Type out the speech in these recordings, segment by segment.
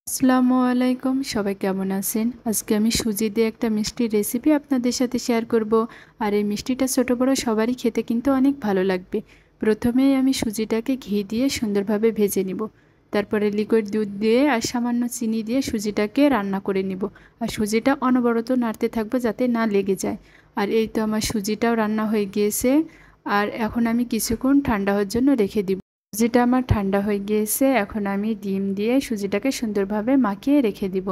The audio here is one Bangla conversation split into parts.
আসসালামু আলাইকুম, সবাই কেমন আছেন? আজকে আমি সুজি দিয়ে একটা মিষ্টির রেসিপি আপনাদের সাথে শেয়ার করব। আর এই মিষ্টিটা ছোট বড় সবারই খেতে কিন্তু অনেক ভালো লাগবে। প্রথমেই আমি সুজিটাকে ঘি দিয়ে সুন্দরভাবে ভেজে নিব। তারপরে লিকুইড দুধ দিয়ে আর সামান্য চিনি দিয়ে সুজিটাকে রান্না করে নিব। আর সুজিটা অনবরত নাড়তে থাকবো যাতে না লেগে যায়। আর এই তো আমার সুজিটাও রান্না হয়ে গিয়েছে। আর এখন আমি কিছুক্ষণ ঠান্ডা হওয়ার জন্য রেখে দিব। সুজিটা আমার ঠান্ডা হয়ে গিয়েছে। এখন আমি ডিম দিয়ে সুজিটাকে সুন্দরভাবে মাখিয়ে রেখে দিব।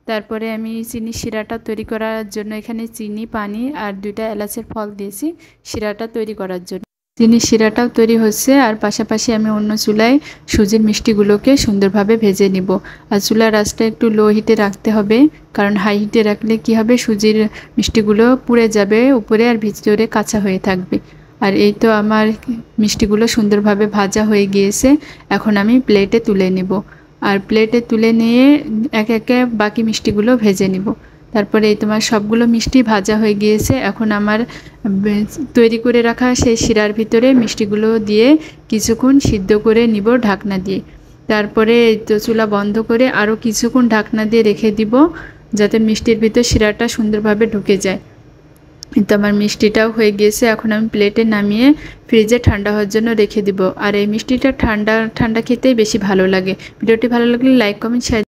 তারপরে আমি চিনি শিরাটা তৈরি করার জন্য এখানে চিনি, পানি আর 2টা এলাচের ফল দিয়েছি শিরাটা তৈরি করার জন্য। চিনি শিরাটাও তৈরি হচ্ছে, আর পাশাপাশি আমি অন্য চুলায় সুজির মিষ্টিগুলোকে সুন্দরভাবে ভেজে নিব। আর চুলার আঁচটা একটু লো হিটে রাখতে হবে, কারণ হাই হিটে রাখলে কি হবে, সুজির মিষ্টিগুলো পুড়ে যাবে উপরে আর ভিতরে কাঁচা হয়ে থাকবে। আর এই তো আমার মিষ্টিগুলো সুন্দরভাবে ভাজা হয়ে গিয়েছে। এখন আমি প্লেটে তুলে নিব। আর প্লেটে তুলে নিয়ে একে একে বাকি মিষ্টিগুলো ভেজে নিব। তারপরে এই তোমার সবগুলো মিষ্টি ভাজা হয়ে গিয়েছে। এখন আমার তৈরি করে রাখা সেই শিরার ভিতরে মিষ্টিগুলো দিয়ে কিছুক্ষণ সিদ্ধ করে নিব ঢাকনা দিয়ে। তারপরে এই তো চুলা বন্ধ করে আরও কিছুক্ষণ ঢাকনা দিয়ে রেখে দিব, যাতে মিষ্টির ভিতর শিরাটা সুন্দরভাবে ঢুকে যায়। তো আমার মিষ্টিটাও হয়ে গিয়েছে। এখন আমি প্লেটে নামিয়ে ফ্রিজে ঠান্ডা হওয়ার জন্য রেখে দিব। আর এই মিষ্টিটা ঠান্ডা ঠান্ডা খেতেই বেশি ভালো লাগে। ভিডিওটি ভালো লাগলে লাইক, কমেন্ট, শেয়ার